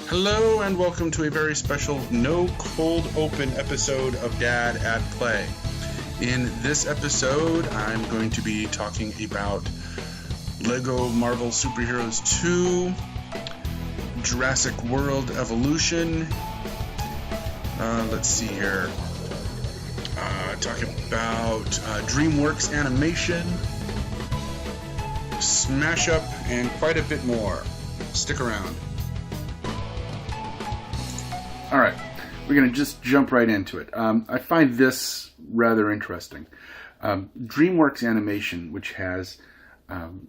Hello and welcome to a very special no cold open episode of Dad at Play. In this episode, I'm going to be talking about Lego Marvel Superheroes 2, Jurassic World Evolution. Let's see here. Talk about DreamWorks Animation, Smash Up, and quite a bit more. Stick around. All right, we're going to just jump right into it. I find this rather interesting. DreamWorks Animation, which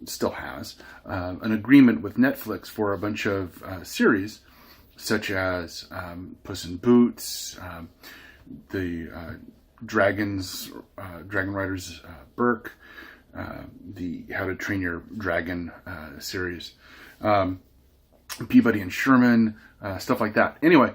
still has an agreement with Netflix for a bunch of series, such as Puss in Boots, the Dragon Riders Berk, the How to Train Your Dragon series, Peabody and Sherman, stuff like that. Anyway,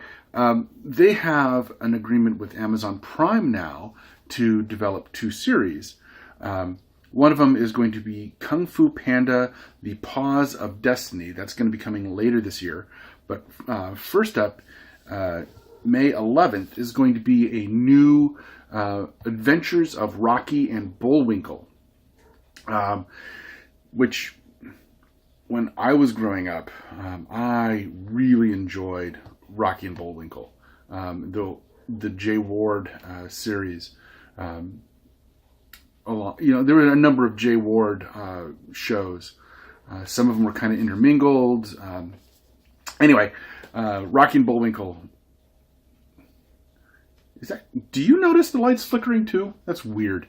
they have an agreement with Amazon Prime now to develop two series. One of them is going to be Kung Fu Panda, The Paws of Destiny. That's going to be coming later this year. But first up, May 11th, is going to be a new Adventures of Rocky and Bullwinkle, which, when I was growing up, I really enjoyed Rocky and Bullwinkle. The Jay Ward series, there were a number of Jay Ward shows. Some of them were kind of intermingled. Anyway, Rocky and Bullwinkle. Do you notice the lights flickering too? That's weird.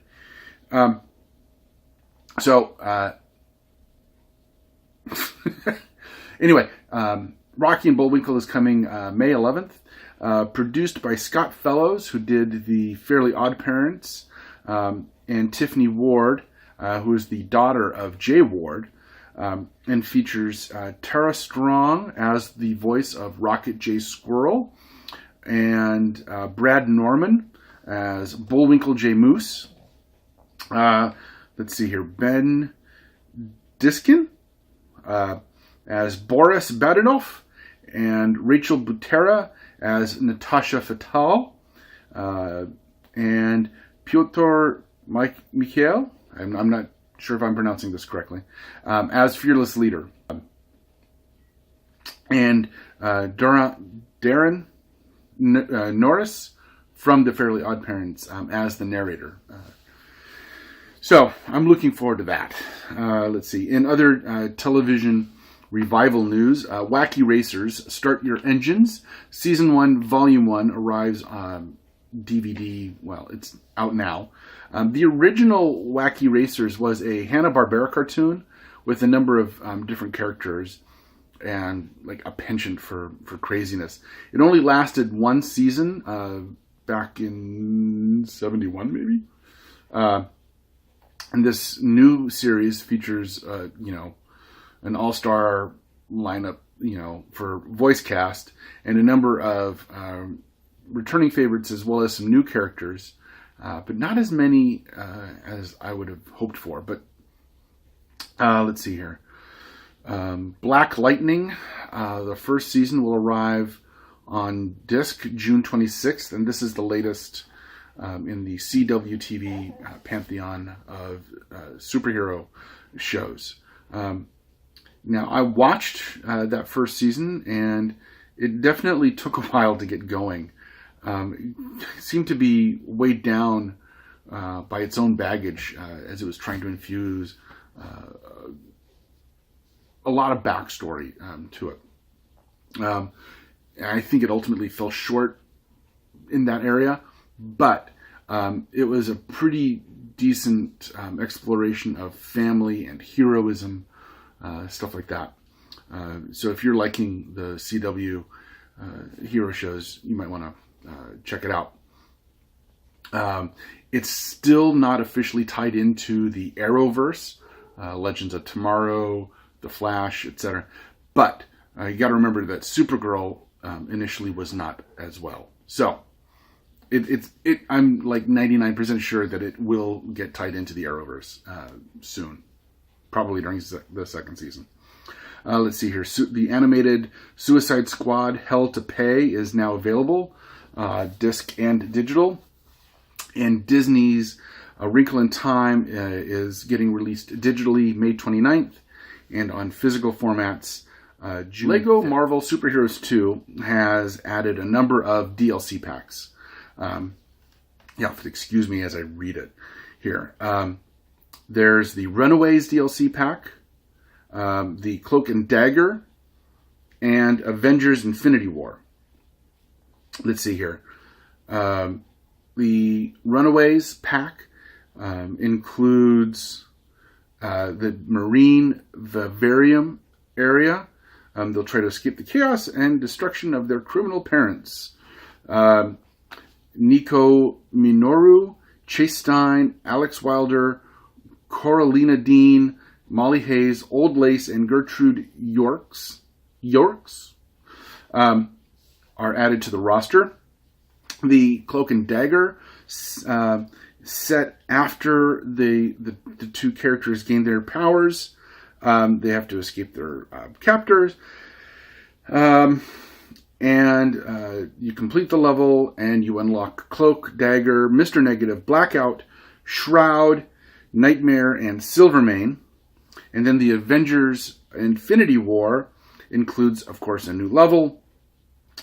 Anyway, Rocky and Bullwinkle is coming May 11th. Produced by Scott Fellows, who did the Fairly Odd Parents, and Tiffany Ward, who is the daughter of Jay Ward, and features Tara Strong as the voice of Rocket J. Squirrel, and Brad Norman as Bullwinkle J. Moose. Let's see here. Ben Diskin as Boris Badenov, and Rachel Butera as Natasha Fatal, and Pyotr Mikhail, I'm not sure if I'm pronouncing this correctly, as Fearless Leader, and Darren Norris from the Fairly Odd Parents as the narrator. So I'm looking forward to that. Let's see. In other television revival news, Wacky Racers, Start Your Engines. Season 1, Volume 1 arrives on DVD. Well, it's out now. The original Wacky Racers was a Hanna-Barbera cartoon with a number of different characters and like a penchant for craziness. It only lasted one season back in 71, maybe. And this new series features, an all-star lineup, for voice cast, and a number of returning favorites, as well as some new characters, but not as many as I would have hoped for. But let's see here. Black Lightning, the first season will arrive on disc June 26th, and this is the latest in the CW-TV pantheon of superhero shows. Now, I watched that first season, and it definitely took a while to get going. It seemed to be weighed down by its own baggage as it was trying to infuse a lot of backstory to it. I think it ultimately fell short in that area, but it was a pretty decent exploration of family and heroism, stuff like that. So if you're liking the CW hero shows, you might want to check it out. It's still not officially tied into the Arrowverse, Legends of Tomorrow, The Flash, etc. But you got to remember that Supergirl initially was not as well. So I'm like 99% sure that it will get tied into the Arrowverse soon, probably during the second season. Let's see here. The animated Suicide Squad Hell to Pay is now available, disc and digital. And Disney's A Wrinkle in Time is getting released digitally May 29th and on physical formats June. Lego Marvel Superheroes 2 has added a number of DLC packs. Excuse me as I read it here. There's the Runaways DLC pack, the Cloak and Dagger, and Avengers Infinity War. Let's see here. The Runaways pack includes the Marine Vivarium area. They'll try to escape the chaos and destruction of their criminal parents. Nico Minoru, Chase Stein, Alex Wilder, Coralina Dean, Molly Hayes, Old Lace, and Gertrude Yorks are added to the roster. The Cloak and Dagger, set after the two characters gain their powers, they have to escape their captors. You complete the level and you unlock Cloak, Dagger, Mr. Negative, Blackout, Shroud, Nightmare, and Silvermane. And then the Avengers Infinity War includes, of course, a new level,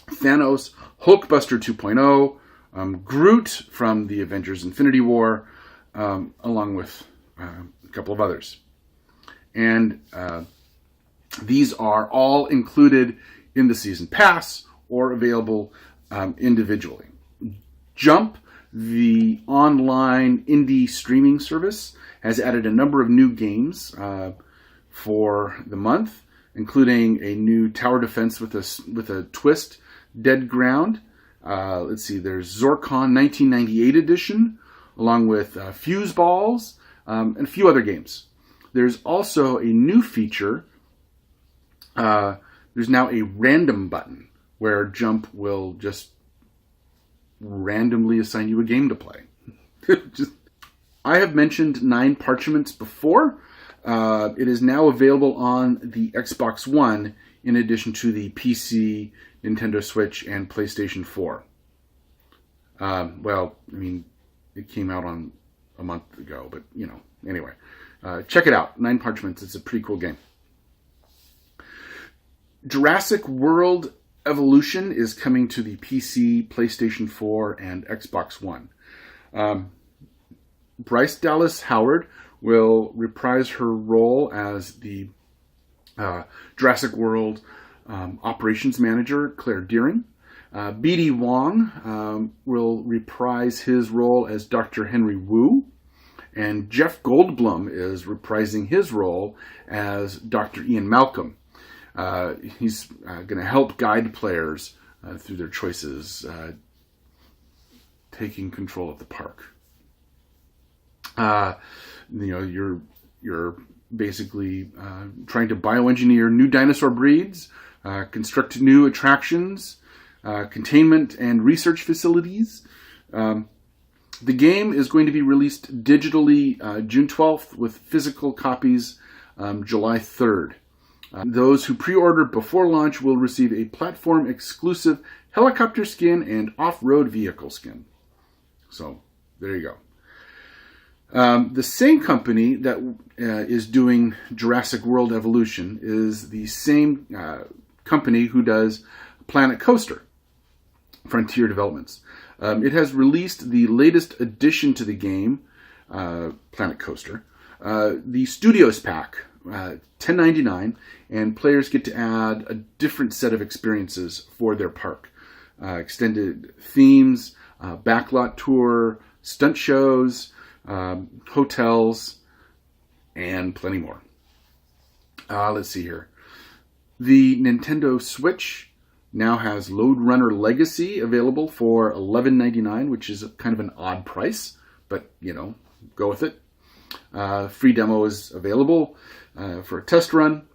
Thanos, Hulkbuster 2.0, Groot from the Avengers Infinity War, along with a couple of others. And these are all included in the Season Pass or available individually. Jump, the online indie streaming service, has added a number of new games for the month, including a new tower defense with a twist, Dead Ground. Let's see, there's Zorkon 1998 edition, along with Fuse Balls, and a few other games. There's also a new feature. There's now a random button where Jump will just randomly assign you a game to play. I have mentioned Nine Parchments before. It is now available on the Xbox One in addition to the PC, Nintendo Switch, and PlayStation 4. It came out on a month ago, but anyway. Check it out. Nine Parchments. It's a pretty cool game. Jurassic World Evolution is coming to the PC, PlayStation 4, and Xbox One. Bryce Dallas Howard will reprise her role as the Jurassic World operations manager, Claire Deering. B.D. Wong will reprise his role as Dr. Henry Wu. And Jeff Goldblum is reprising his role as Dr. Ian Malcolm. He's going to help guide players through their choices, taking control of the park. You're basically trying to bioengineer new dinosaur breeds, construct new attractions, containment and research facilities. The game is going to be released digitally June 12th with physical copies July 3rd. Those who pre-order before launch will receive a platform-exclusive helicopter skin and off-road vehicle skin. So, there you go. The same company that is doing Jurassic World Evolution is the same company who does Planet Coaster, Frontier Developments. It has released the latest addition to the game, Planet Coaster, the Studios Pack, $10.99, and players get to add a different set of experiences for their park. Extended themes, backlot tour, stunt shows, hotels, and plenty more. Let's see here. The Nintendo Switch now has Lode Runner Legacy available for $11.99, which is kind of an odd price, but, go with it. Free demo is available for a test run.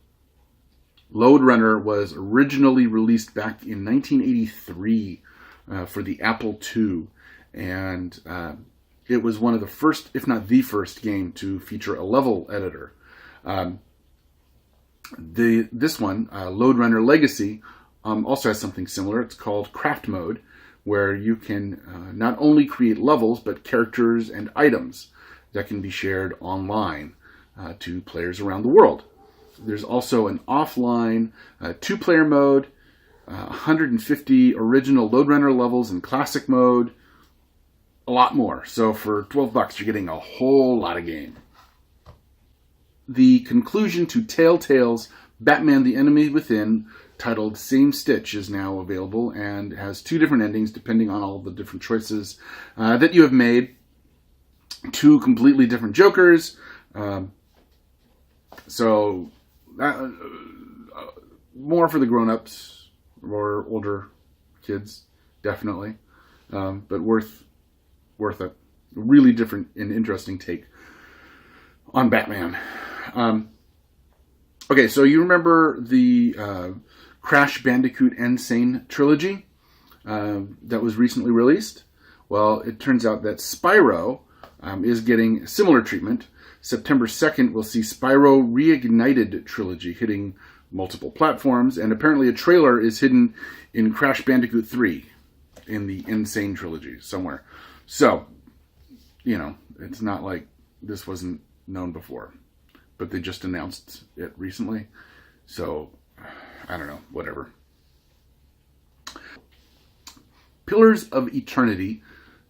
Lode Runner was originally released back in 1983 for the Apple II, and it was one of the first, if not the first, game to feature a level editor. This one, Lode Runner Legacy, also has something similar. It's called Craft Mode, where you can not only create levels, but characters and items that can be shared online to players around the world. There's also an offline 2-player mode, 150 original Lode Runner levels in classic mode, a lot more. So for $12, you're getting a whole lot of game. The conclusion to Telltale's Batman the Enemy Within, titled Same Stitch, is now available and has 2 different endings depending on all the different choices that you have made. 2 completely different Jokers. So more for the grown-ups or older kids, definitely. But worth it. Really different and interesting take on Batman. Okay, so you remember the Crash Bandicoot N. Sane trilogy that was recently released? Well, it turns out that Spyro is getting similar treatment. September 2nd, we'll see Spyro Reignited trilogy hitting multiple platforms, and apparently a trailer is hidden in Crash Bandicoot 3 in the N. Sane trilogy somewhere. So, it's not like this wasn't known before, but they just announced it recently. So, I don't know, whatever. Pillars of Eternity,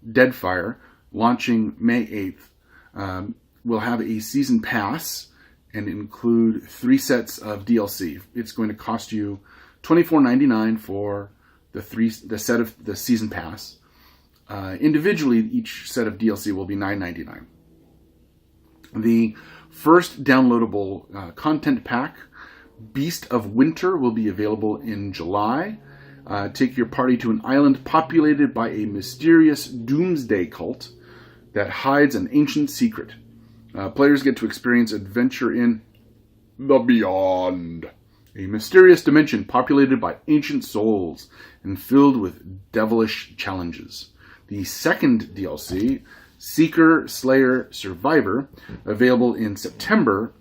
Deadfire, launching May 8th, will have a season pass and include 3 sets of DLC. It's going to cost you $24.99 for the set of the season pass. Individually, each set of DLC will be $9.99. The first downloadable content pack, Beast of Winter, will be available in July. Take your party to an island populated by a mysterious doomsday cult that hides an ancient secret. Players get to experience adventure in the Beyond, a mysterious dimension populated by ancient souls and filled with devilish challenges. The second DLC, Seeker Slayer Survivor, available in September,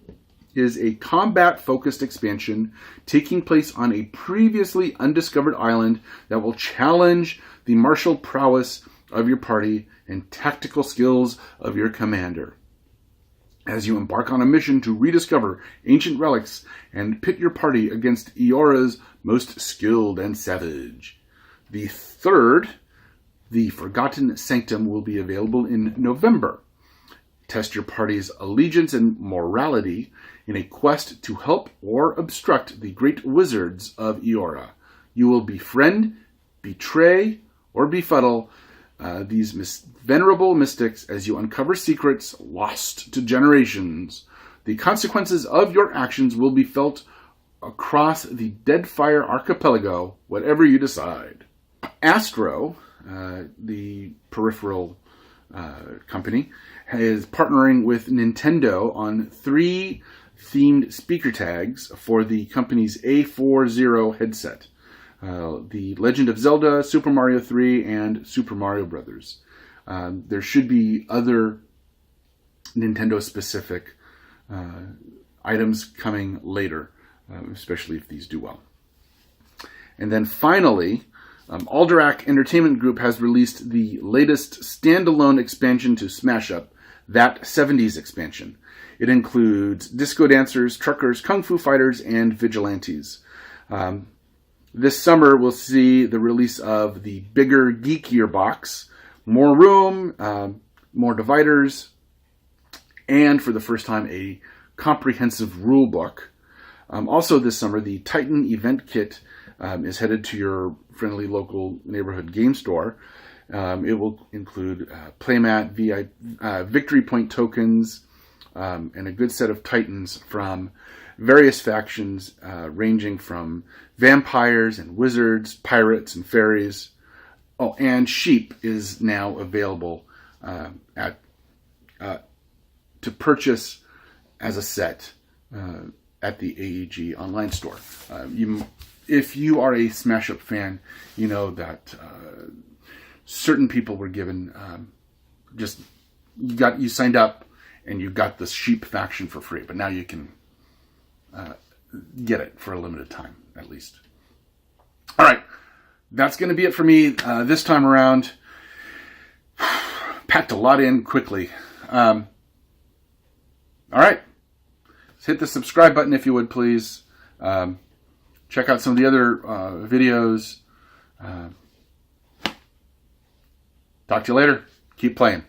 is a combat-focused expansion taking place on a previously undiscovered island that will challenge the martial prowess of your party and tactical skills of your commander. As you embark on a mission to rediscover ancient relics and pit your party against Eora's most skilled and savage. The third, The Forgotten Sanctum, will be available in November. Test your party's allegiance and morality in a quest to help or obstruct the great wizards of Eora. You will befriend, betray, or befuddle these venerable mystics as you uncover secrets lost to generations. The consequences of your actions will be felt across the Deadfire archipelago, whatever you decide. Astro, the peripheral company, is partnering with Nintendo on 3 themed speaker tags for the company's A40 headset. The Legend of Zelda, Super Mario 3, and Super Mario Brothers. There should be other Nintendo-specific items coming later, especially if these do well. And then finally, Alderac Entertainment Group has released the latest standalone expansion to Smash Up, That 70s expansion. It includes disco dancers, truckers, kung fu fighters, and vigilantes. This summer, we'll see the release of the bigger, geekier box, more room, more dividers, and for the first time, a comprehensive rule book. Also this summer, the Titan Event Kit is headed to your friendly local neighborhood game store. It will include playmat, victory point tokens, and a good set of Titans from various factions ranging from vampires and wizards, pirates and fairies. Oh, and Sheep is now available to purchase as a set at the AEG online store. If you are a Smash Up fan, you know that certain people were given you signed up and you got the Sheep faction for free, but now you can get it for a limited time, at least. All right. That's going to be it for me this time around. Packed a lot in quickly. All right. Hit the subscribe button if you would, please. Check out some of the other videos. Talk to you later. Keep playing.